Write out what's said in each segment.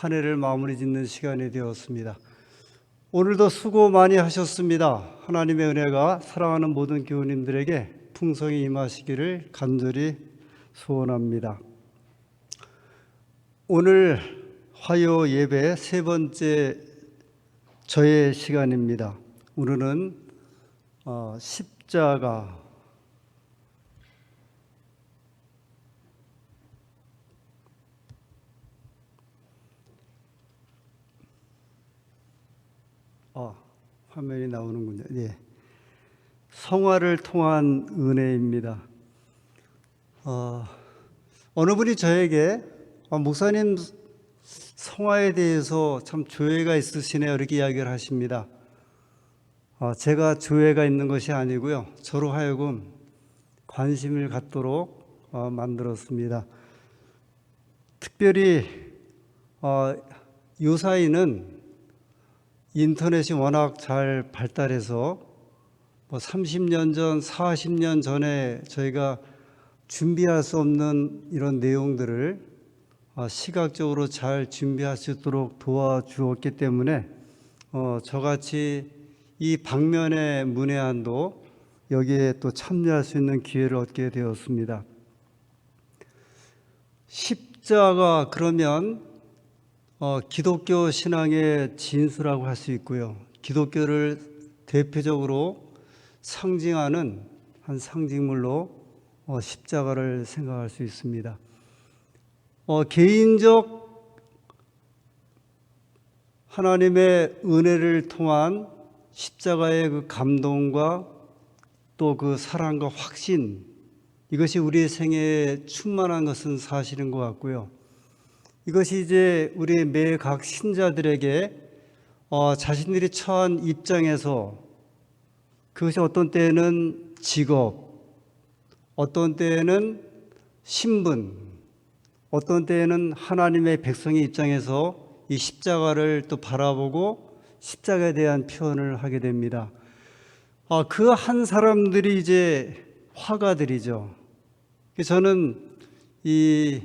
한 해를 마무리 짓는 시간이 되었습니다. 오늘도 수고 많이 하셨습니다. 하나님의 은혜가 사랑하는 모든 교우님들에게 풍성히 임하시기를 간절히 소원합니다. 오늘 화요 예배 세 번째 저의 시간입니다. 오늘은 십자가, 화면이 나오는군요. 예. 성화를 통한 은혜입니다. 어느 분이 저에게 목사님 성화에 대해서 참 조예가 있으시네요, 이렇게 이야기를 하십니다. 제가 조예가 있는 것이 아니고요, 저로 하여금 관심을 갖도록 만들었습니다. 특별히 요사이는 인터넷이 워낙 잘 발달해서 30년 전, 40년 전에 저희가 준비할 수 없는 이런 내용들을 시각적으로 잘 준비할 수 있도록 도와주었기 때문에 저같이 이 방면의 문외한도 여기에 또 참여할 수 있는 기회를 얻게 되었습니다. 십자가 그러면 기독교 신앙의 진수라고 할 수 있고요. 기독교를 대표적으로 상징하는 한 상징물로 십자가를 생각할 수 있습니다. 개인적 하나님의 은혜를 통한 십자가의 그 감동과 또 그 사랑과 확신, 이것이 우리의 생애에 충만한 것은 사실인 것 같고요. 이것이 이제 우리 매 각 신자들에게 자신들이 처한 입장에서 그것이 어떤 때에는 직업, 어떤 때에는 신분, 어떤 때에는 하나님의 백성의 입장에서 이 십자가를 또 바라보고 십자가에 대한 표현을 하게 됩니다. 그 한 사람들이 이제 화가들이죠. 저는 이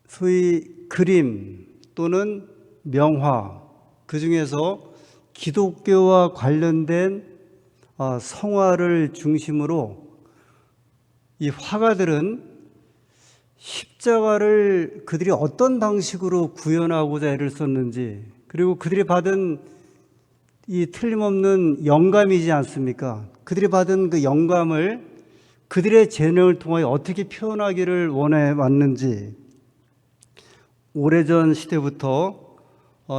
소위 그림 또는 명화, 그 중에서 기독교와 관련된 성화를 중심으로 이 화가들은 십자가를 그들이 어떤 방식으로 구현하고자 애를 썼는지, 그리고 그들이 받은 이 틀림없는 영감이지 않습니까? 그들이 받은 그 영감을 그들의 재능을 통하여 어떻게 표현하기를 원해 왔는지, 오래전 시대부터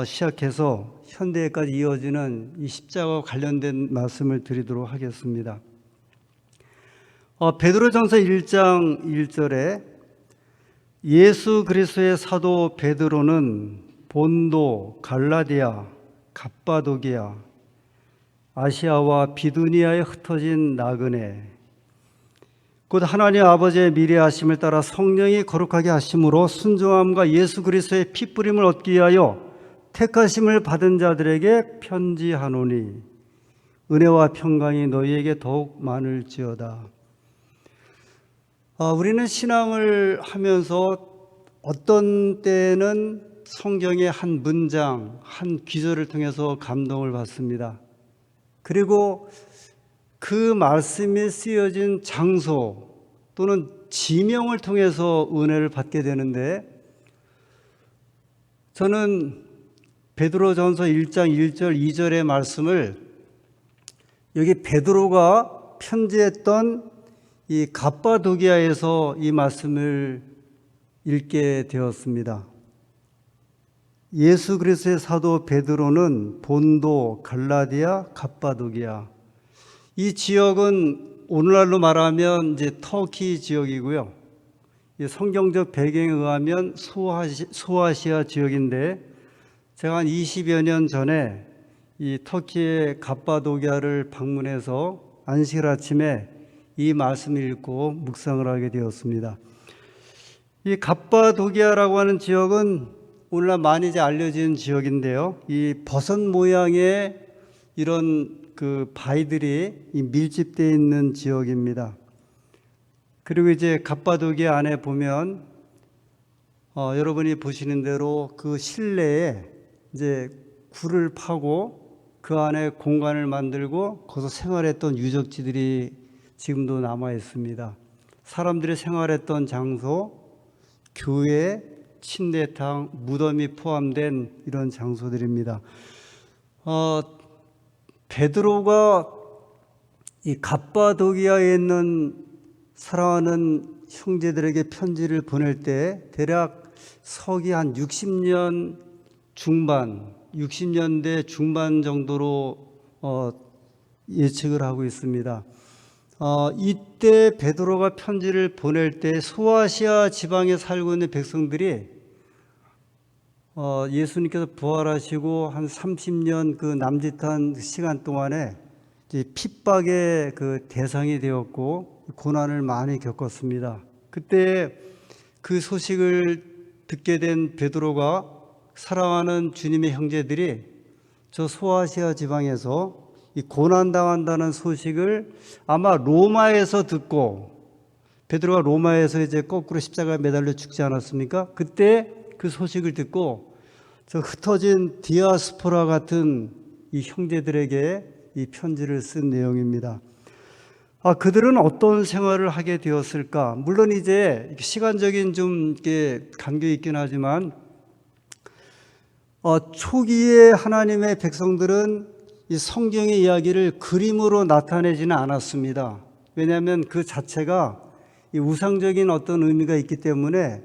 시작해서 현대까지 이어지는 이 십자가와 관련된 말씀을 드리도록 하겠습니다. 베드로전서 1장 1절에 예수 그리스도의 사도 베드로는 본도, 갈라디아, 갑바도기아, 아시아와 비두니아에 흩어진 나그네, 곧 하나님 아버지의 미래하심을 따라 성령이 거룩하게 하심으로 순종함과 예수 그리스도의 핏부림을 얻기 위하여 택하심을 받은 자들에게 편지하노니 은혜와 평강이 너희에게 더욱 많을지어다. 우리는 신앙을 하면서 어떤 때는 성경의 한 문장, 한 기절을 통해서 감동을 받습니다. 그리고 그 말씀이 쓰여진 장소 또는 지명을 통해서 은혜를 받게 되는데, 저는 베드로전서 1장 1절 2절의 말씀을 여기 베드로가 편지했던 이 갑바도기아에서 이 말씀을 읽게 되었습니다. 예수 그리스도의 사도 베드로는 본도, 갈라디아, 갑바도기아, 이 지역은 오늘날로 말하면 이제 터키 지역이고요. 성경적 배경에 의하면 소아시아 지역인데, 제가 한 20여 년 전에 이 터키의 갑바도기아를 방문해서 안식일 아침에 이 말씀을 읽고 묵상을 하게 되었습니다. 이 갑바도기아라고 하는 지역은 오늘날 많이 이제 알려진 지역인데요. 이 버섯 모양의 이런 그 바위들이 밀집되어 있는 지역입니다. 그리고 이제 갑바도기아 안에 보면 여러분이 보시는 대로 그 실내에 이제 굴을 파고 그 안에 공간을 만들고 거기서 생활했던 유적지들이 지금도 남아 있습니다. 사람들이 생활했던 장소, 교회, 침례탕, 무덤이 포함된 이런 장소들입니다. 베드로가 이 갑바도기아에 있는 사랑하는 형제들에게 편지를 보낼 때 대략 서기 한 60년 중반, 60년대 중반 정도로 예측을 하고 있습니다. 이때 베드로가 편지를 보낼 때 소아시아 지방에 살고 있는 백성들이 예수님께서 부활하시고 한 30년 그 남짓한 시간 동안에 이제 핍박의 그 대상이 되었고 고난을 많이 겪었습니다. 그때 그 소식을 듣게 된 베드로가 사랑하는 주님의 형제들이 저 소아시아 지방에서 이 고난당한다는 소식을 아마 로마에서 듣고, 베드로가 로마에서 이제 거꾸로 십자가에 매달려 죽지 않았습니까? 그때 그 소식을 듣고 저 흩어진 디아스포라 같은 이 형제들에게 이 편지를 쓴 내용입니다. 그들은 어떤 생활을 하게 되었을까? 물론 이제 시간적인 좀 이렇게 간격이 있긴 하지만 초기에 하나님의 백성들은 이 성경의 이야기를 그림으로 나타내지는 않았습니다. 왜냐하면 그 자체가 이 우상적인 어떤 의미가 있기 때문에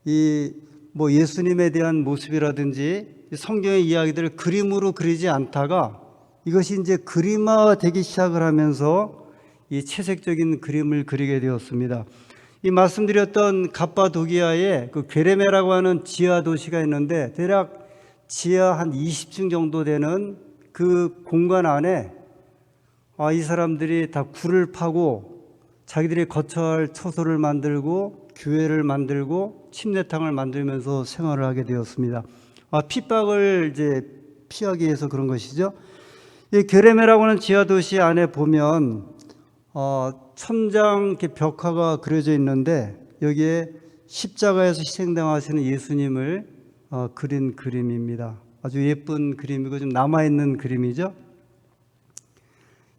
이 뭐 예수님에 대한 모습이라든지 성경의 이야기들을 그림으로 그리지 않다가 이것이 이제 그림화되기 시작을 하면서 이 채색적인 그림을 그리게 되었습니다. 이 말씀드렸던 갑바도기아에 그 게레메라고 하는 지하 도시가 있는데 대략 지하 한 20층 정도 되는 그 공간 안에 이 사람들이 다 굴을 파고 자기들이 거처할 처소를 만들고 교회를 만들고 침례탕을 만들면서 생활을 하게 되었습니다. 핍박을 이제 피하기 위해서 그런 것이죠. 이 게레메라고 하는 지하 도시 안에 보면 천장 이렇게 벽화가 그려져 있는데 여기에 십자가에서 희생당하시는 예수님을 그린 그림입니다. 아주 예쁜 그림이고 좀 남아있는 그림이죠.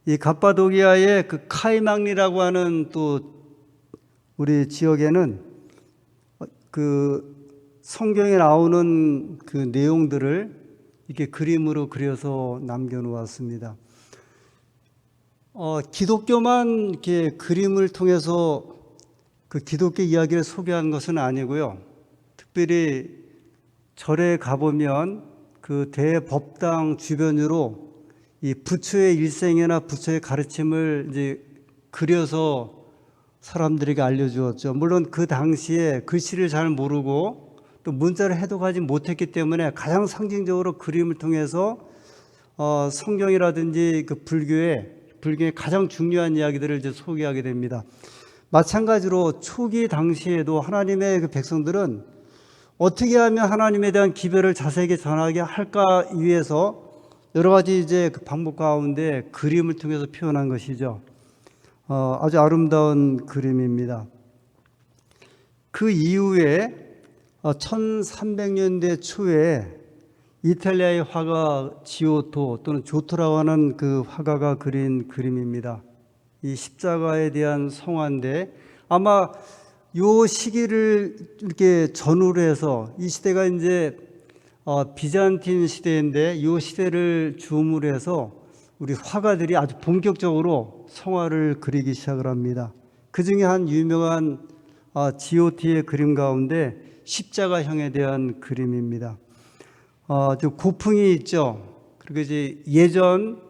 이 갑바도기아의 그 카이막리라고 하는 또 우리 지역에는 그 성경에 나오는 그 내용들을 이렇게 그림으로 그려서 남겨놓았습니다. 기독교만 이렇게 그림을 통해서 그 기독교 이야기를 소개한 것은 아니고요. 특별히 절에 가보면 그 대법당 주변으로 이 부처의 일생이나 부처의 가르침을 이제 그려서 사람들에게 알려주었죠. 물론 그 당시에 글씨를 잘 모르고 또 문자를 해독하지 못했기 때문에 가장 상징적으로 그림을 통해서 성경이라든지 그 불교의 가장 중요한 이야기들을 이제 소개하게 됩니다. 마찬가지로 초기 당시에도 하나님의 그 백성들은 어떻게 하면 하나님에 대한 기별을 자세하게 전하게 할까 위해서 여러 가지 이제 그 방법 가운데 그림을 통해서 표현한 것이죠. 아주 아름다운 그림입니다. 그 이후에 1300년대 초에 이탈리아의 화가 지오토 또는 조토라고 하는 그 화가가 그린 그림입니다. 이 십자가에 대한 성화인데 아마 요 시기를 이렇게 전후로 해서 이 시대가 이제 비잔틴 시대인데 이 시대를 줌으로 해서 우리 화가들이 아주 본격적으로 성화를 그리기 시작을 합니다. 그 중에 한 유명한 지오티의 그림 가운데 십자가형에 대한 그림입니다. 고풍이 있죠. 그리고 이제 예전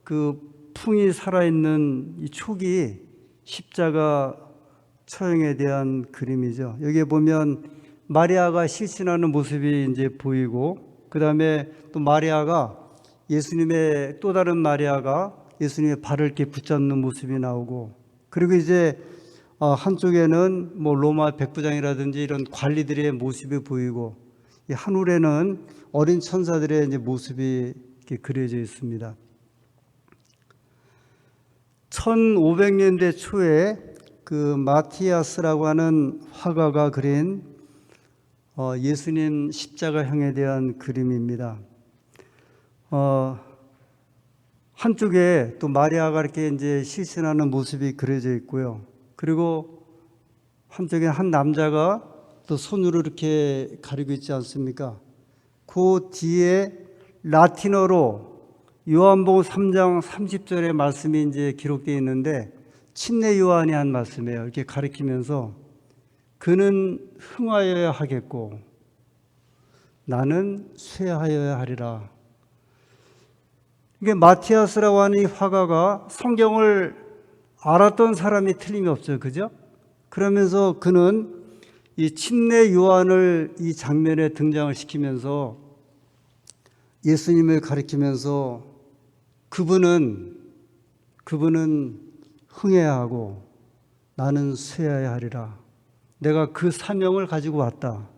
그 풍이 살아있는 이 초기 십자가 처형에 대한 그림이죠. 여기에 보면 마리아가 실신하는 모습이 이제 보이고, 그 다음에 또 마리아가 예수님의 또 다른 마리아가 예수님의 발을 이렇게 붙잡는 모습이 나오고, 그리고 이제 한쪽에는 뭐 로마 백부장이라든지 이런 관리들의 모습이 보이고, 이 하늘에는 어린 천사들의 이제 모습이 이렇게 그려져 있습니다. 1500년대 초에 그 마티아스라고 하는 화가가 그린 예수님 십자가형에 대한 그림입니다. 한쪽에 또 마리아가 이렇게 이제 실신하는 모습이 그려져 있고요. 그리고 한쪽에 한 남자가 또 손으로 이렇게 가리고 있지 않습니까? 그 뒤에 라틴어로 요한복음 3장 30절의 말씀이 이제 기록되어 있는데 침례 요한이 한 말씀이에요. 이렇게 가리키면서 그는 흥하여야 하겠고 나는 쇠하여야 하리라. 이게 마티아스라고 하는 이 화가가 성경을 알았던 사람이 틀림이 없죠. 그죠? 그러면서 그는 이 침례 요한을 이 장면에 등장을 시키면서 예수님을 가리키면서 그분은 흥해야 하고 나는 쇠해야 하리라. 내가 그 사명을 가지고 왔다.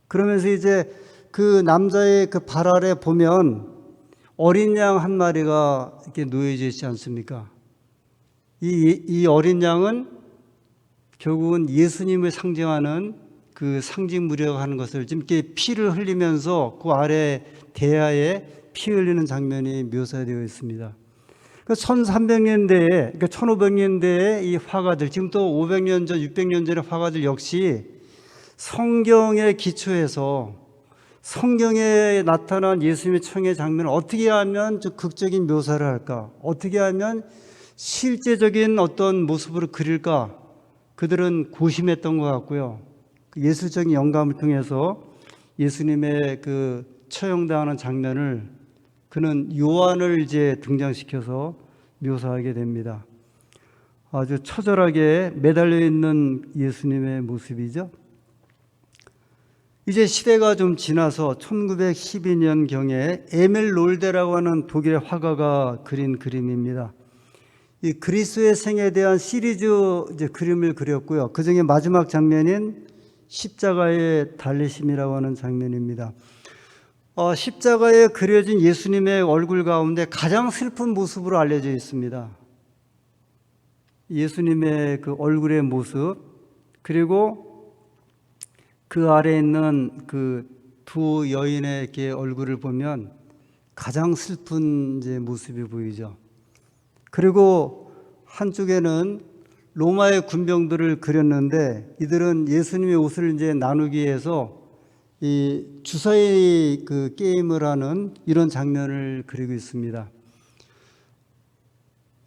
그러면서 이제 그 남자의 그 발 아래 보면 어린 양 한 마리가 이렇게 놓여져 있지 않습니까? 이 어린 양은 결국은 예수님을 상징하는 그 상징물이라고 하는 것을 지금 이렇게 피를 흘리면서 그 아래 대야에 피 흘리는 장면이 묘사되어 있습니다. 1300년대에, 그러니까 1500년대에 이 화가들, 지금 또 500년 전, 600년 전의 화가들 역시 성경에 기초해서 성경에 나타난 예수님의 청의 장면을 어떻게 하면 좀 극적인 묘사를 할까? 어떻게 하면 실제적인 어떤 모습으로 그릴까? 그들은 고심했던 것 같고요. 예술적인 영감을 통해서 예수님의 그 처형당하는 장면을 그는 요한을 이제 등장시켜서 묘사하게 됩니다. 아주 처절하게 매달려 있는 예수님의 모습이죠. 이제 시대가 좀 지나서 1912년경에 에밀 롤데라고 하는 독일의 화가가 그린 그림입니다. 이 그리스도의 생에 대한 시리즈 이제 그림을 그렸고요. 그 중에 마지막 장면인 십자가의 달리심이라고 하는 장면입니다. 십자가에 그려진 예수님의 얼굴 가운데 가장 슬픈 모습으로 알려져 있습니다. 예수님의 그 얼굴의 모습, 그리고 그 아래에 있는 그 두 여인의 이렇게 얼굴을 보면 가장 슬픈 이제 모습이 보이죠. 그리고 한쪽에는 로마의 군병들을 그렸는데 이들은 예수님의 옷을 이제 나누기 위해서 이 주사위 그 게임을 하는 이런 장면을 그리고 있습니다.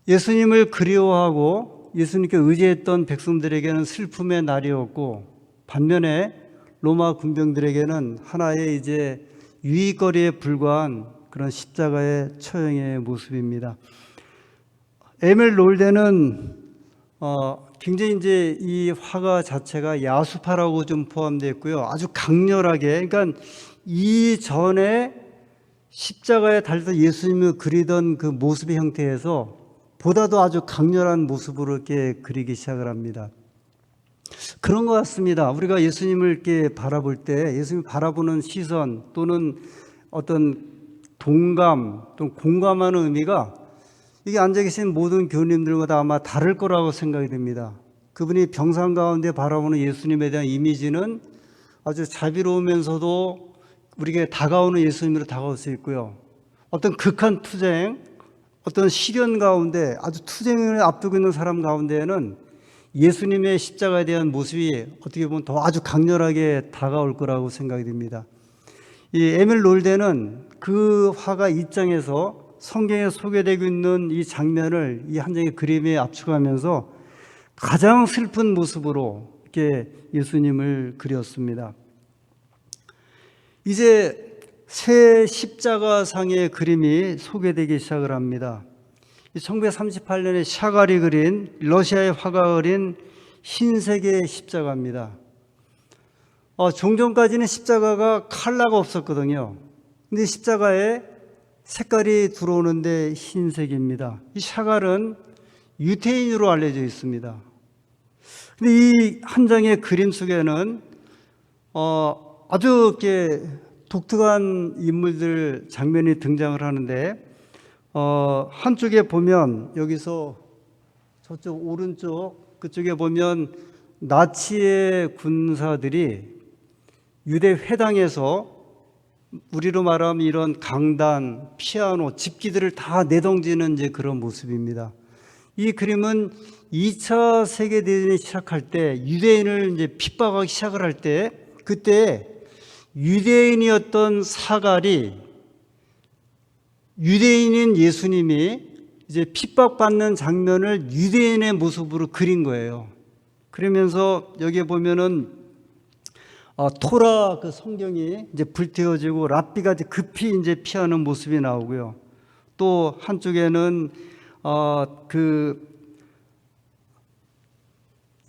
예수님을 그리워하고 예수님께 의지했던 백성들에게는 슬픔의 날이었고, 반면에 로마 군병들에게는 하나의 이제 유익거리에 불과한 그런 십자가의 처형의 모습입니다. 에밀 롤데는 굉장히 이제 이 화가 자체가 야수파라고 좀 포함되어 있고요. 아주 강렬하게, 그러니까 이전에 십자가에 달려서 예수님을 그리던 그 모습의 형태에서 보다도 아주 강렬한 모습으로 이렇게 그리기 시작을 합니다. 그런 것 같습니다. 우리가 예수님을 이렇게 바라볼 때 예수님을 바라보는 시선 또는 어떤 동감 또는 공감하는 의미가 이게 앉아 계신 모든 교우님들보다 아마 다를 거라고 생각이 됩니다. 그분이 병상 가운데 바라보는 예수님에 대한 이미지는 아주 자비로우면서도 우리에게 다가오는 예수님으로 다가올 수 있고요. 어떤 극한 투쟁, 어떤 시련 가운데 아주 투쟁을 앞두고 있는 사람 가운데에는 예수님의 십자가에 대한 모습이 어떻게 보면 더 아주 강렬하게 다가올 거라고 생각이 됩니다. 이 에밀 롤데는 그 화가 입장에서 성경에 소개되고 있는 이 장면을 이 한 장의 그림에 압축하면서 가장 슬픈 모습으로 이렇게 예수님을 그렸습니다. 이제 새 십자가상의 그림이 소개되기 시작을 합니다. 1938년에 샤갈이 그린, 러시아의 화가가 그린 흰색의 십자가입니다. 종전까지는 십자가가 컬러가 없었거든요. 근데 십자가에 색깔이 들어오는데 흰색입니다. 이 샤갈은 유태인으로 알려져 있습니다. 근데 이 한 장의 그림 속에는 아주 이렇게 독특한 인물들 장면이 등장을 하는데, 한쪽에 보면 여기서 저쪽 오른쪽 그쪽에 보면 나치의 군사들이 유대 회당에서 우리로 말하면 이런 강단, 피아노, 집기들을 다 내던지는 이제 그런 모습입니다. 이 그림은 2차 세계대전이 시작할 때 유대인을 이제 핍박하기 시작을 할 때 그때 유대인이었던 사갈이 유대인인 예수님이 이제 핍박받는 장면을 유대인의 모습으로 그린 거예요. 그러면서 여기에 보면은 토라 그 성경이 이제 불태워지고 랍비가 이제 급히 이제 피하는 모습이 나오고요. 또 한쪽에는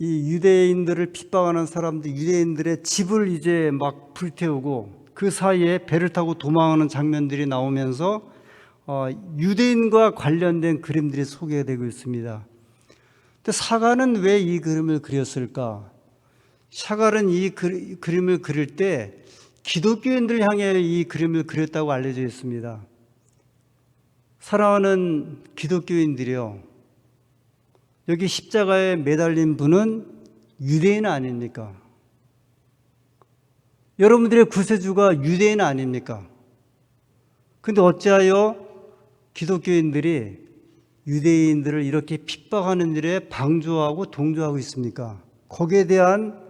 이 유대인들을 핍박하는 사람들, 유대인들의 집을 이제 막 불태우고 그 사이에 배를 타고 도망하는 장면들이 나오면서 유대인과 관련된 그림들이 소개되고 있습니다. 근데 사가는 왜 이 그림을 그렸을까? 샤갈은 이 그림을 그릴 때 기독교인들 향해 이 그림을 그렸다고 알려져 있습니다. 사랑하는 기독교인들이요, 여기 십자가에 매달린 분은 유대인 아닙니까? 여러분들의 구세주가 유대인 아닙니까? 근데 어찌하여 기독교인들이 유대인들을 이렇게 핍박하는 일에 방조하고 동조하고 있습니까? 거기에 대한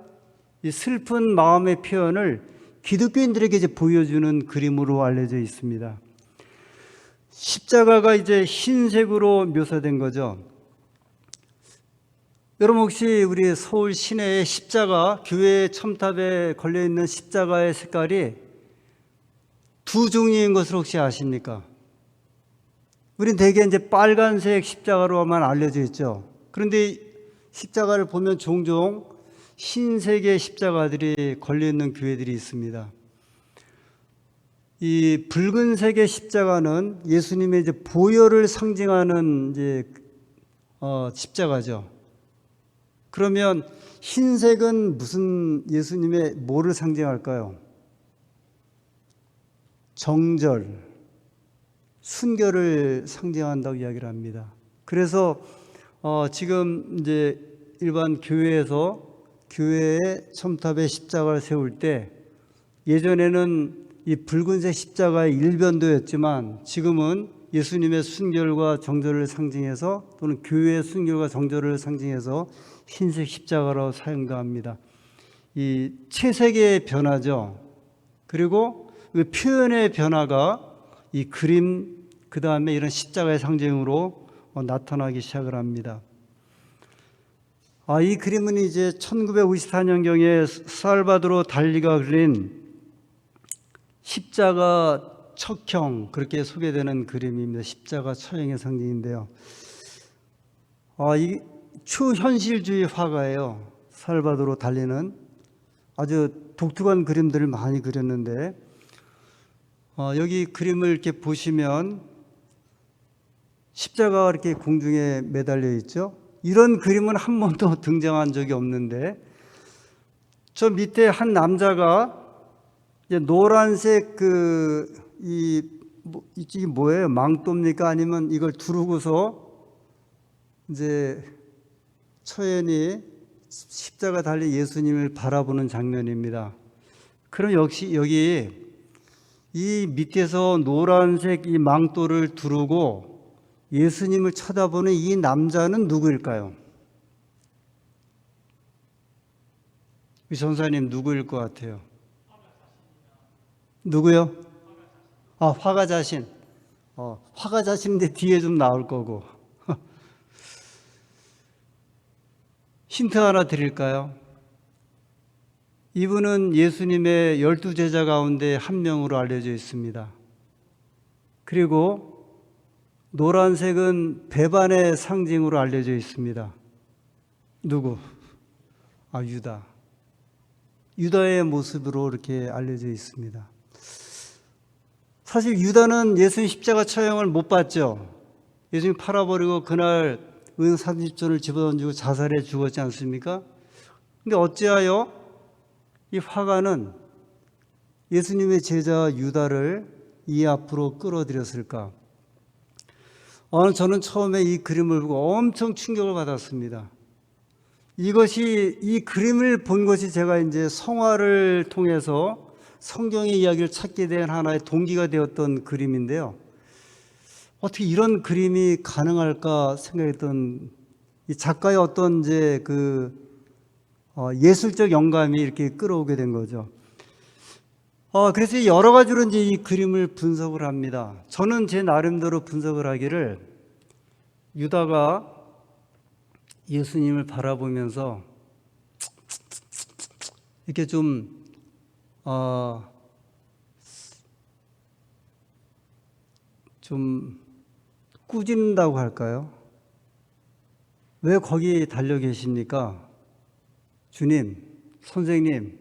이 슬픈 마음의 표현을 기독교인들에게 이제 보여주는 그림으로 알려져 있습니다. 십자가가 이제 흰색으로 묘사된 거죠. 여러분 혹시 우리 서울 시내의 십자가, 교회 첨탑에 걸려있는 십자가의 색깔이 두 종류인 것을 혹시 아십니까? 우리는 대개 이제 빨간색 십자가로만 알려져 있죠. 그런데 십자가를 보면 종종 흰색의 십자가들이 걸려있는 교회들이 있습니다. 이 붉은색의 십자가는 예수님의 이제 보혈을 상징하는 이제 십자가죠. 그러면 흰색은 무슨 예수님의 뭐를 상징할까요? 정절, 순결을 상징한다고 이야기를 합니다. 그래서 지금 이제 일반 교회에서 교회의 첨탑에 십자가를 세울 때 예전에는 이 붉은색 십자가의 일변도였지만 지금은 예수님의 순결과 정절을 상징해서 또는 교회의 순결과 정절을 상징해서 흰색 십자가로 사용도 합니다. 이 채색의 변화죠. 그리고 그 표현의 변화가 이 그림, 그 다음에 이런 십자가의 상징으로 나타나기 시작을 합니다. 이 그림은 이제 1954년경에 살바도르 달리가 그린 십자가 척형, 그렇게 소개되는 그림입니다. 십자가 처형의 상징인데요. 이 초현실주의 화가예요. 살바도르 달리는 아주 독특한 그림들을 많이 그렸는데 여기 그림을 이렇게 보시면 십자가가 이렇게 공중에 매달려 있죠. 이런 그림은 한 번도 등장한 적이 없는데 저 밑에 한 남자가 이제 노란색 이게 뭐예요? 망토입니까? 아니면 이걸 두르고서 이제 처연히 십자가 달린 예수님을 바라보는 장면입니다. 그럼 역시 여기 이 밑에서 노란색 이 망토를 두르고 예수님을 쳐다보는 이 남자는 누구일까요? 이 전사님 누구일 것 같아요? 누구요? 화가 자신. 화가 자신인데 뒤에 좀 나올 거고. 힌트 하나 드릴까요? 이분은 예수님의 12제자 가운데 한 명으로 알려져 있습니다. 그리고 노란색은 배반의 상징으로 알려져 있습니다. 누구? 유다. 유다의 모습으로 이렇게 알려져 있습니다. 사실 유다는 예수님 십자가 처형을 못 봤죠. 예수님 팔아버리고 그날 은 30전을 집어던지고 자살해 죽었지 않습니까? 근데 어찌하여 이 화가는 예수님의 제자 유다를 이 앞으로 끌어들였을까? 저는 처음에 이 그림을 보고 엄청 충격을 받았습니다. 이 그림을 본 것이 제가 이제 성화를 통해서 성경의 이야기를 찾게 된 하나의 동기가 되었던 그림인데요. 어떻게 이런 그림이 가능할까 생각했던 이 작가의 어떤 이제 예술적 영감이 이렇게 끌어오게 된 거죠. 그래서 여러 가지로 이제 이 그림을 분석을 합니다. 저는 제 나름대로 분석을 하기를 유다가 예수님을 바라보면서 이렇게 좀 꾸짖는다고 할까요? 왜 거기 달려 계십니까? 주님, 선생님,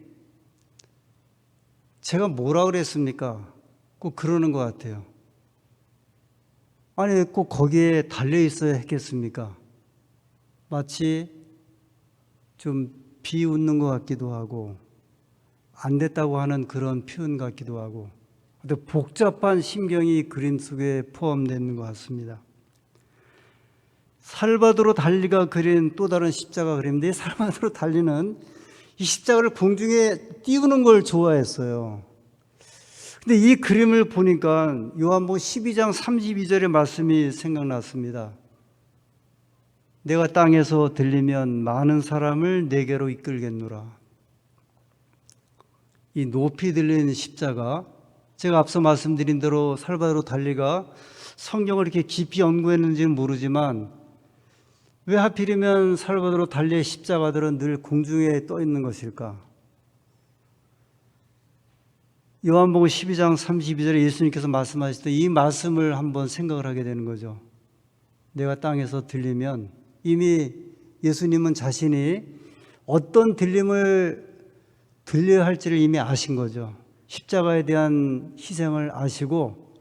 제가 뭐라 그랬습니까? 꼭 그러는 것 같아요. 아니, 꼭 거기에 달려 있어야 했겠습니까? 마치 좀 비웃는 것 같기도 하고, 안 됐다고 하는 그런 표현 같기도 하고, 근데 복잡한 심경이 그림 속에 포함되어 있는 것 같습니다. 살바도르 달리가 그린 또 다른 십자가 그림인데, 살바도르 달리는 이 십자가를 공중에 띄우는 걸 좋아했어요. 근데 이 그림을 보니까 요한복음 12장 32절의 말씀이 생각났습니다. 내가 땅에서 들리면 많은 사람을 내게로 이끌겠노라. 이 높이 들리는 십자가, 제가 앞서 말씀드린 대로 살바도르 달리가 성경을 이렇게 깊이 연구했는지는 모르지만 왜 하필이면 살바도르 달리의 십자가들은 늘 공중에 떠 있는 것일까? 요한복음 12장 32절에 예수님께서 말씀하실 때 이 말씀을 한번 생각을 하게 되는 거죠. 내가 땅에서 들리면, 이미 예수님은 자신이 어떤 들림을 들려야 할지를 이미 아신 거죠. 십자가에 대한 희생을 아시고,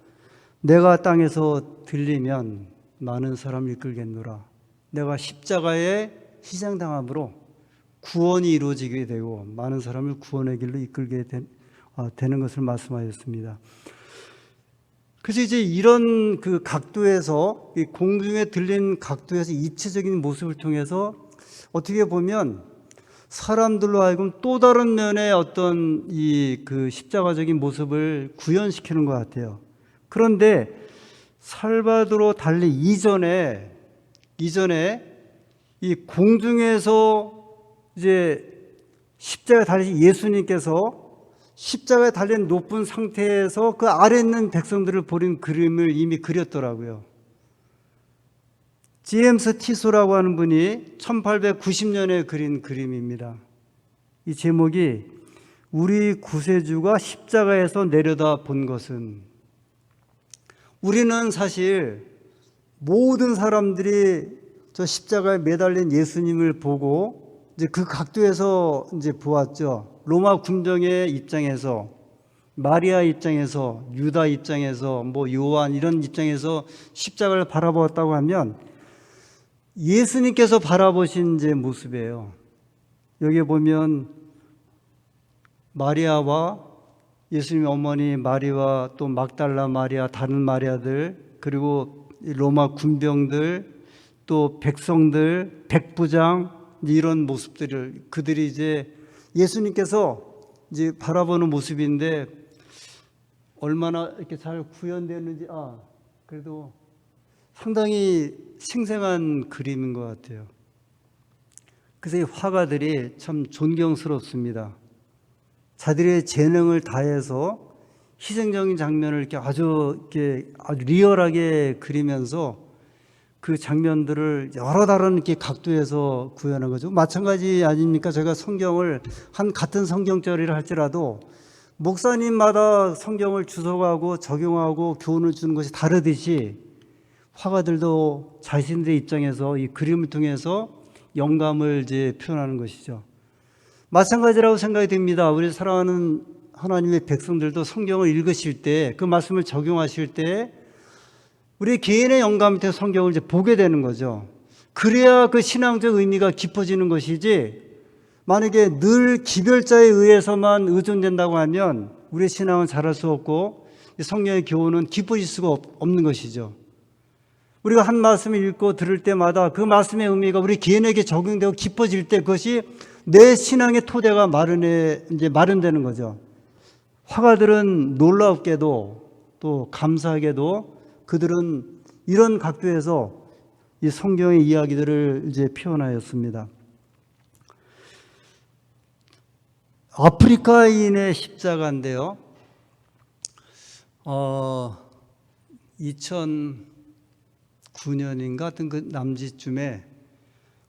내가 땅에서 들리면 많은 사람을 이끌겠노라. 내가 십자가에 희생당함으로 구원이 이루어지게 되고 많은 사람을 구원의 길로 이끌게 되는 것을 말씀하셨습니다. 그래서 이제 이런 그 각도에서, 이 공중에 들린 각도에서 입체적인 모습을 통해서 어떻게 보면 사람들로 하여금 또 다른 면의 어떤 그 십자가적인 모습을 구현시키는 것 같아요. 그런데 살바도르 달리 이전에 이 공중에서 이제 십자가에 달리신 예수님께서 십자가에 달린 높은 상태에서 그 아래에 있는 백성들을 보는 그림을 이미 그렸더라고요. 제임스 티소라고 하는 분이 1890년에 그린 그림입니다. 이 제목이 우리 구세주가 십자가에서 내려다 본 것은, 우리는 사실 모든 사람들이 저 십자가에 매달린 예수님을 보고 이제 그 각도에서 이제 보았죠. 로마 군정의 입장에서, 마리아 입장에서, 유다 입장에서, 요한 이런 입장에서 십자가를 바라보았다고 하면 예수님께서 바라보신 제 모습이에요. 여기 보면 마리아와 예수님의 어머니 마리와 또 막달라 마리아, 다른 마리아들, 그리고 로마 군병들, 또 백성들, 백부장, 이런 모습들을, 그들이 이제 예수님께서 이제 바라보는 모습인데 얼마나 이렇게 잘 구현되었는지, 그래도 상당히 생생한 그림인 것 같아요. 그래서 이 화가들이 참 존경스럽습니다. 자들의 재능을 다해서 희생적인 장면을 이렇게 아주 리얼하게 그리면서 그 장면들을 여러 다른 이렇게 각도에서 구현한 거죠. 마찬가지 아닙니까? 제가 성경을 같은 성경절이라 할지라도 목사님마다 성경을 주석하고 적용하고 교훈을 주는 것이 다르듯이 화가들도 자신들의 입장에서 이 그림을 통해서 영감을 이제 표현하는 것이죠. 마찬가지라고 생각이 듭니다. 우리 사랑하는 하나님의 백성들도 성경을 읽으실 때, 그 말씀을 적용하실 때 우리 개인의 영감 밑에 성경을 이제 보게 되는 거죠. 그래야 그 신앙적 의미가 깊어지는 것이지, 만약에 늘 기별자에 의해서만 의존된다고 하면 우리의 신앙은 자랄 수 없고 성경의 교훈은 깊어질 수가 없는 것이죠. 우리가 한 말씀을 읽고 들을 때마다 그 말씀의 의미가 우리 개인에게 적용되고 깊어질 때 그것이 내 신앙의 토대가 마련되는 거죠. 화가들은 놀랍게도 또 감사하게도 그들은 이런 각도에서 이 성경의 이야기들을 이제 표현하였습니다. 아프리카인의 십자가인데요. 2009년인가 하여튼 그 남짓쯤에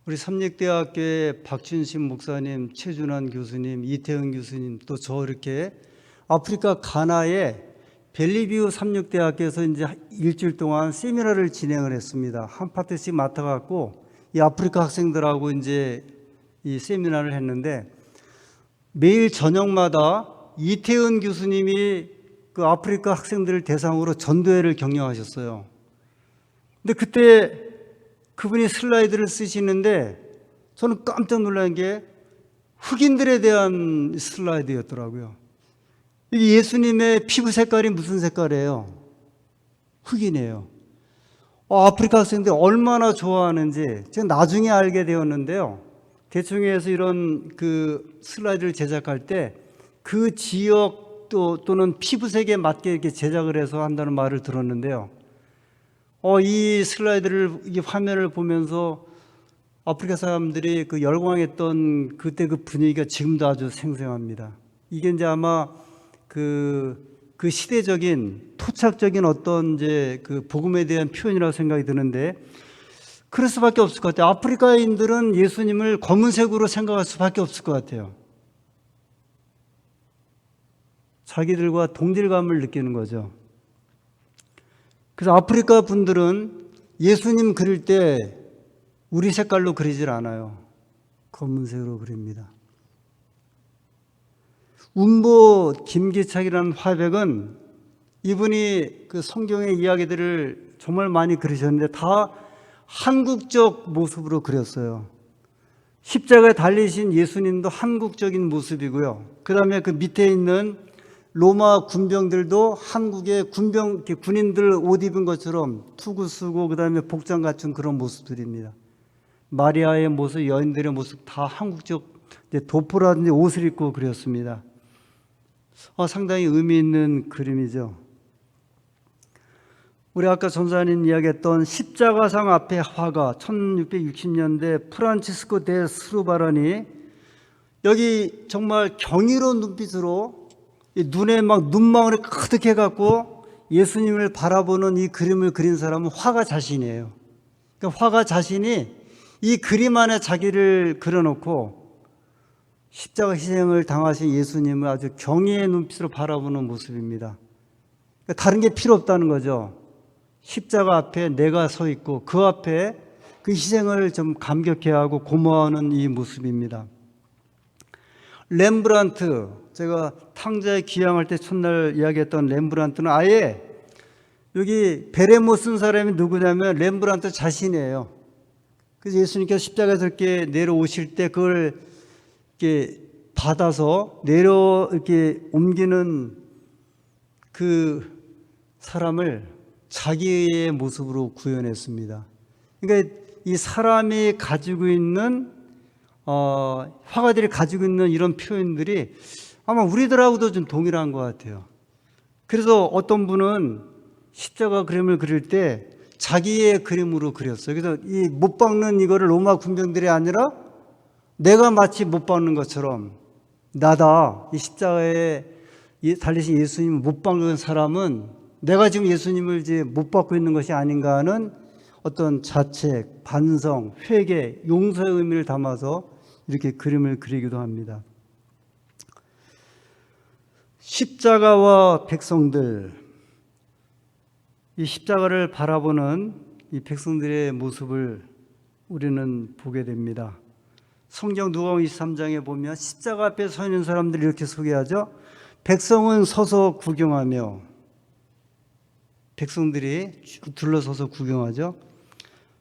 우리 삼육대학교의 박춘신 목사님, 최준환 교수님, 이태은 교수님 또 저 이렇게 아프리카 가나의 벨리뷰 삼육대학교에서 이제 일주일 동안 세미나를 진행을 했습니다. 한 파트씩 맡아갖고 이 아프리카 학생들하고 이제 이 세미나를 했는데 매일 저녁마다 이태은 교수님이 그 아프리카 학생들을 대상으로 전도회를 격려하셨어요. 근데 그때 그분이 슬라이드를 쓰시는데 저는 깜짝 놀란 게 흑인들에 대한 슬라이드였더라고요. 이게 예수님의 피부 색깔이 무슨 색깔이에요? 흑인이에요. 아프리카 학생들이 얼마나 좋아하는지 제가 나중에 알게 되었는데요. 대충해서 이런 그 슬라이드를 제작할 때 그 지역 또는 피부색에 맞게 이렇게 제작을 해서 한다는 말을 들었는데요. 이 슬라이드를, 이 화면을 보면서 아프리카 사람들이 그 열광했던 그때 그 분위기가 지금도 아주 생생합니다. 이게 이제 아마 그 시대적인 토착적인 어떤 이제 그 복음에 대한 표현이라고 생각이 드는데 그럴 수밖에 없을 것 같아요. 아프리카인들은 예수님을 검은색으로 생각할 수밖에 없을 것 같아요. 자기들과 동질감을 느끼는 거죠. 그래서 아프리카 분들은 예수님 그릴 때 우리 색깔로 그리질 않아요. 검은색으로 그립니다. 운보 김기착이라는 화백은 이분이 그 성경의 이야기들을 정말 많이 그리셨는데 다 한국적 모습으로 그렸어요. 십자가에 달리신 예수님도 한국적인 모습이고요. 그 다음에 그 밑에 있는 로마 군병들도 한국의 군인들 옷 입은 것처럼 투구 쓰고 그 다음에 복장 갖춘 그런 모습들입니다. 마리아의 모습, 여인들의 모습 다 한국적 도포라든지 옷을 입고 그렸습니다. 상당히 의미 있는 그림이죠. 우리 아까 전사님 이야기했던 십자가상 앞에 화가 1660년대 프란치스코 데 스루바란이 여기 정말 경이로운 눈빛으로 눈에 막 눈망울이 가득해 갖고 예수님을 바라보는 이 그림을 그린 사람은 화가 자신이에요. 그러니까 화가 자신이 이 그림 안에 자기를 그려놓고 십자가 희생을 당하신 예수님을 아주 경의의 눈빛으로 바라보는 모습입니다. 그러니까 다른 게 필요 없다는 거죠. 십자가 앞에 내가 서 있고 그 앞에 그 희생을 좀 감격해하고 고마워하는 이 모습입니다. 렘브란트, 제가 탕자에 귀향할 때 첫날 이야기했던 렘브란트는 아예 여기 베레모 쓴 사람이 누구냐면 렘브란트 자신이에요. 그래서 예수님께서 십자가에서 이렇게 내려오실 때 그걸 이렇게 받아서 이렇게 옮기는 그 사람을 자기의 모습으로 구현했습니다. 그러니까 이 사람이 가지고 있는 화가들이 가지고 있는 이런 표현들이 아마 우리들하고도 좀 동일한 것 같아요. 그래서 어떤 분은 십자가 그림을 그릴 때 자기의 그림으로 그렸어요. 그래서 이 못 박는 이거를 로마 군병들이 아니라 내가 마치 못 박는 것처럼 나다. 이 십자가에 달리신 예수님을 못 박는 사람은 내가 지금 예수님을 이제 못 받고 있는 것이 아닌가 하는 어떤 자책, 반성, 회개, 용서의 의미를 담아서 이렇게 그림을 그리기도 합니다. 십자가와 백성들, 이 십자가를 바라보는 이 백성들의 모습을 우리는 보게 됩니다. 성경 누가복음 23장에 보면 십자가 앞에 서 있는 사람들을 이렇게 소개하죠. 백성은 서서 구경하며, 백성들이 쭉 둘러서서 구경하죠.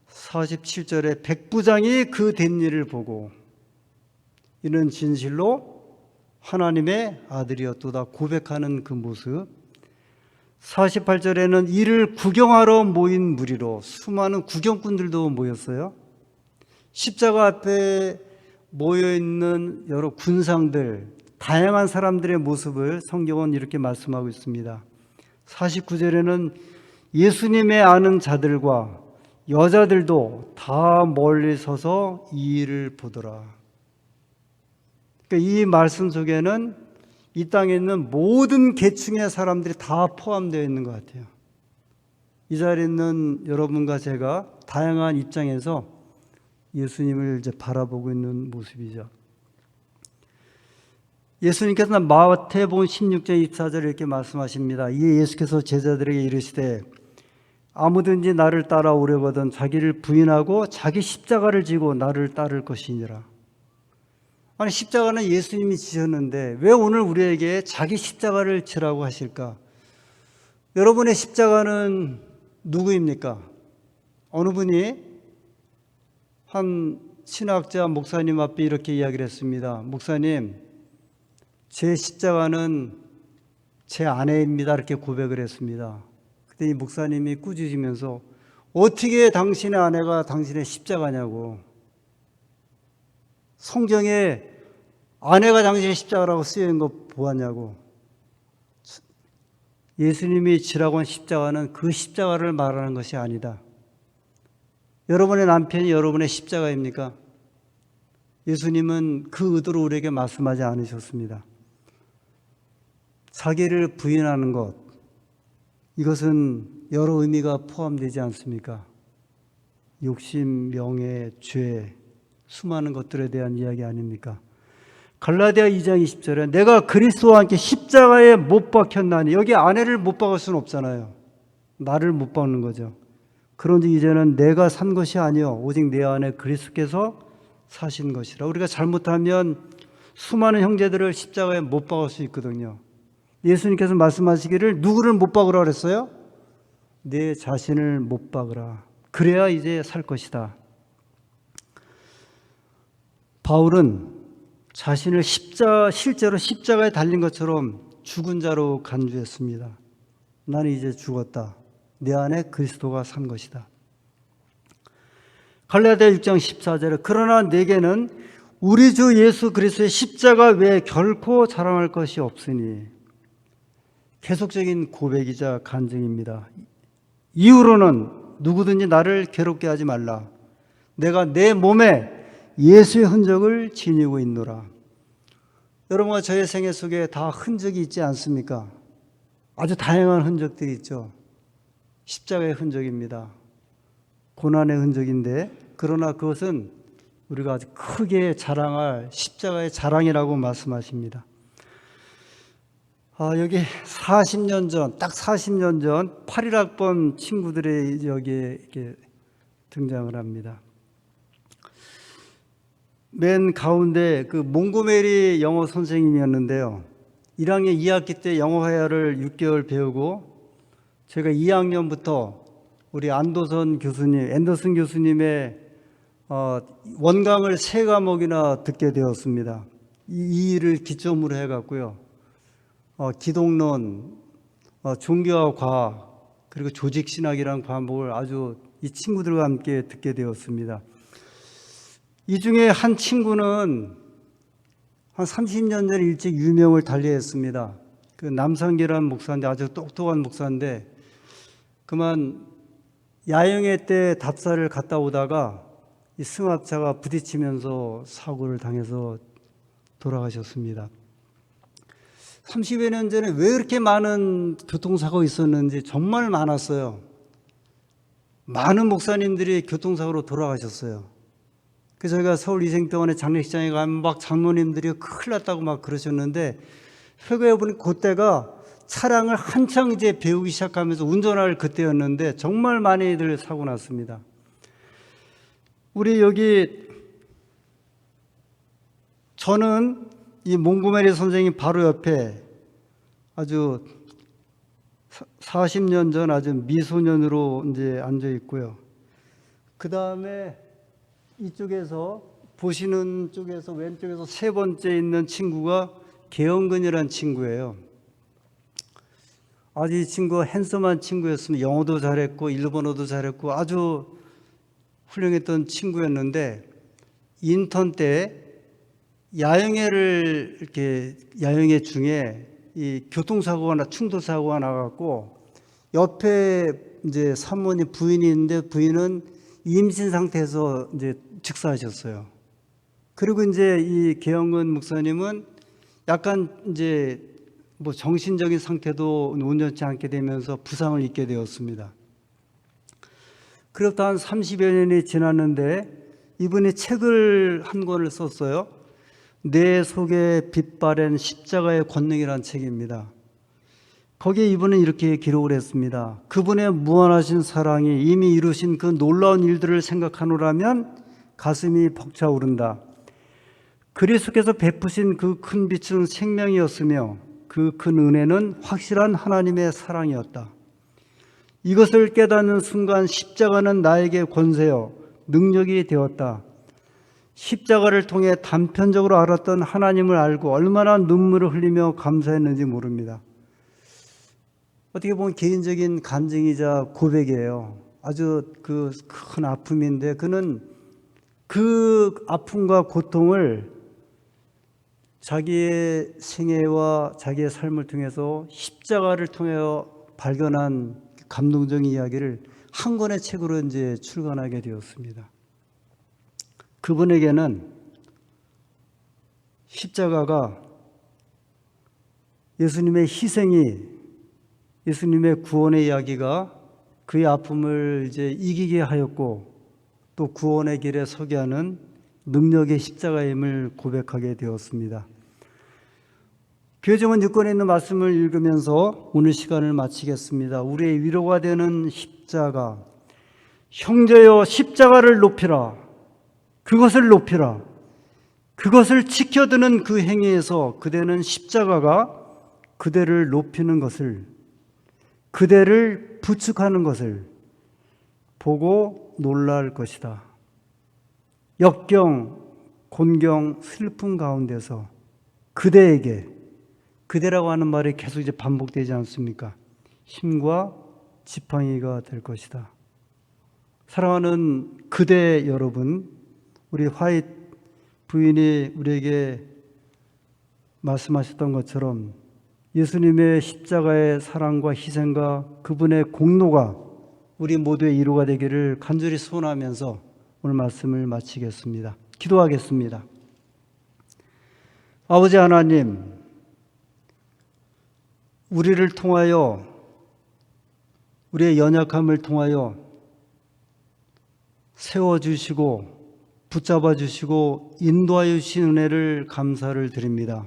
47절에 백부장이 그 된 일을 보고 이는 진실로 하나님의 아들이었도다 고백하는 그 모습. 48절에는 이를 구경하러 모인 무리로 수많은 구경꾼들도 모였어요. 십자가 앞에 모여있는 여러 군상들 다양한 사람들의 모습을 성경은 이렇게 말씀하고 있습니다. 49절에는 예수님의 아는 자들과 여자들도 다 멀리 서서 이 일을 보더라. 그러니까 이 말씀 속에는 이 땅에 있는 모든 계층의 사람들이 다 포함되어 있는 것 같아요. 이 자리에 있는 여러분과 제가 다양한 입장에서 예수님을 이제 바라보고 있는 모습이죠. 예수님께서는 마태복음 16장 24절에 이렇게 말씀하십니다. 이에 예수께서 제자들에게 이르시되 아무든지 나를 따라오려거든 자기를 부인하고 자기 십자가를 지고 나를 따를 것이니라. 아니, 십자가는 예수님이 지셨는데 왜 오늘 우리에게 자기 십자가를 지라고 하실까? 여러분의 십자가는 누구입니까? 어느 분이 한 신학자 목사님 앞에 이렇게 이야기를 했습니다. 목사님, 제 십자가는 제 아내입니다. 이렇게 고백을 했습니다. 그때 이 목사님이 꾸짖으면서 어떻게 당신의 아내가 당신의 십자가냐고, 성경에 아내가 당신의 십자가라고 쓰여있는 거 보았냐고. 예수님이 지라고 한 십자가는 그 십자가를 말하는 것이 아니다. 여러분의 남편이 여러분의 십자가입니까? 예수님은 그 의도로 우리에게 말씀하지 않으셨습니다. 자기를 부인하는 것, 이것은 여러 의미가 포함되지 않습니까? 욕심, 명예, 죄, 수많은 것들에 대한 이야기 아닙니까? 갈라디아 2장 20절에 내가 그리스도와 함께 십자가에 못 박혔나니, 여기 아내를 못 박을 수는 없잖아요. 나를 못 박는 거죠. 그런지 이제는 내가 산 것이 아니요 오직 내 안에 그리스도께서 사신 것이라. 우리가 잘못하면 수많은 형제들을 십자가에 못 박을 수 있거든요. 예수님께서 말씀하시기를 누구를 못 박으라 그랬어요? 내 자신을 못 박으라. 그래야 이제 살 것이다. 바울은 자신을 실제로 십자가에 달린 것처럼 죽은 자로 간주했습니다. 나는 이제 죽었다. 내 안에 그리스도가 산 것이다. 갈라디아 6장 14절에 그러나 내게는 우리 주 예수 그리스도의 십자가 외에 결코 자랑할 것이 없으니, 계속적인 고백이자 간증입니다. 이후로는 누구든지 나를 괴롭게 하지 말라. 내가 내 몸에 예수의 흔적을 지니고 있노라. 여러분과 저의 생애 속에 다 흔적이 있지 않습니까? 아주 다양한 흔적들이 있죠. 십자가의 흔적입니다. 고난의 흔적인데, 그러나 그것은 우리가 아주 크게 자랑할 십자가의 자랑이라고 말씀하십니다. 여기 40년 전, 딱 40년 전 81학번 친구들이 여기에 이렇게 등장을 합니다. 맨 가운데 그 몽고메리 영어 선생님이었는데요. 1학년 2학기 때 영어 회화를 6개월 배우고, 제가 2학년부터 우리 앤더슨 교수님의 원강을 3과목이나 듣게 되었습니다. 이 일을 기점으로 해갖고요. 기독론, 종교와 과학, 그리고 조직신학이라는 과목을 아주 이 친구들과 함께 듣게 되었습니다. 이 중에 한 친구는 한 30년 전에 일찍 유명을 달리했습니다. 그 남상기라는 목사인데, 아주 똑똑한 목사인데, 그만 야영회 때 답사를 갔다 오다가 이 승합차가 부딪히면서 사고를 당해서 돌아가셨습니다. 30여 년 전에 왜 이렇게 많은 교통사고가 있었는지 정말 많았어요. 많은 목사님들이 교통사고로 돌아가셨어요. 그래서 저희가 서울위생병원에 장례식장에 가면 막 장로님들이 큰일 났다고 막 그러셨는데, 회고해 보니 그때가 차량을 한창 이제 배우기 시작하면서 운전할 그때였는데 정말 많이들 사고 났습니다. 우리 여기 저는 이 몽고메리 선생님 바로 옆에 아주 40년 전 아주 미소년으로 이제 앉아 있고요. 그 다음에 이쪽에서 보시는 쪽에서 왼쪽에서 3번째 있는 친구가 개영근이라는 친구예요. 아주 이 친구가 핸섬한 친구였으면 영어도 잘했고 일본어도 잘했고 아주 훌륭했던 친구였는데, 인턴 때 야영회 중에 이 교통사고가 충돌사고가 나갖고 옆에 이제 사모님 부인이 있는데 부인은 임신 상태에서 이제 즉사하셨어요. 그리고 이제 이 계영근 목사님은 약간 이제 뭐 정신적인 상태도 온전치 않게 되면서 부상을 입게 되었습니다. 그로부터 한 30여 년이 지났는데 이분이 책을 한 권을 썼어요. 내 속에 빛바랜 십자가의 권능이라는 책입니다. 거기에 이분은 이렇게 기록을 했습니다. 그분의 무한하신 사랑이 이미 이루신 그 놀라운 일들을 생각하노라면 가슴이 벅차오른다. 그리스도께서 베푸신 그 큰 빛은 생명이었으며 그 큰 은혜는 확실한 하나님의 사랑이었다. 이것을 깨닫는 순간 십자가는 나에게 권세요 능력이 되었다. 십자가를 통해 단편적으로 알았던 하나님을 알고 얼마나 눈물을 흘리며 감사했는지 모릅니다. 어떻게 보면 개인적인 간증이자 고백이에요. 아주 그 큰 아픔인데 그는 그 아픔과 고통을 자기의 생애와 자기의 삶을 통해서 십자가를 통하여 발견한 감동적인 이야기를 한 권의 책으로 이제 출간하게 되었습니다. 그분에게는 십자가가 예수님의 희생이, 예수님의 구원의 이야기가 그의 아픔을 이제 이기게 하였고 또 구원의 길에 서게 하는 능력의 십자가임을 고백하게 되었습니다. 교회정원 6권에 있는 말씀을 읽으면서 오늘 시간을 마치겠습니다. 우리의 위로가 되는 십자가. 형제여 십자가를 높이라. 그것을 높이라. 그것을 지켜드는 그 행위에서 그대는 십자가가 그대를 높이는 것을, 그대를 부축하는 것을 보고 놀랄 것이다. 역경, 곤경, 슬픔 가운데서 그대에게, 그대라고 하는 말이 계속 이제 반복되지 않습니까? 힘과 지팡이가 될 것이다. 사랑하는 그대 여러분, 우리 화이트 부인이 우리에게 말씀하셨던 것처럼 예수님의 십자가의 사랑과 희생과 그분의 공로가 우리 모두의 이루가 되기를 간절히 소원하면서 오늘 말씀을 마치겠습니다. 기도하겠습니다. 아버지 하나님, 우리를 통하여, 우리의 연약함을 통하여 세워주시고 붙잡아 주시고 인도하여 주신 은혜를 감사를 드립니다.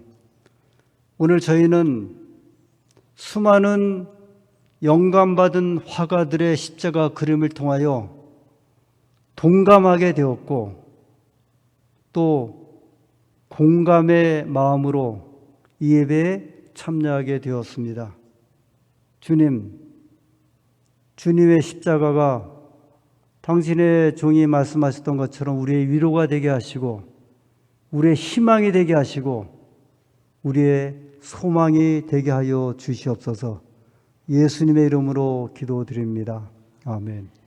오늘 저희는 수많은 영감받은 화가들의 십자가 그림을 통하여 동감하게 되었고 또 공감의 마음으로 이 예배에 참여하게 되었습니다. 주님, 주님의 십자가가 당신의 종이 말씀하셨던 것처럼 우리의 위로가 되게 하시고 우리의 희망이 되게 하시고 우리의 소망이 되게 하여 주시옵소서. 예수님의 이름으로 기도드립니다. 아멘.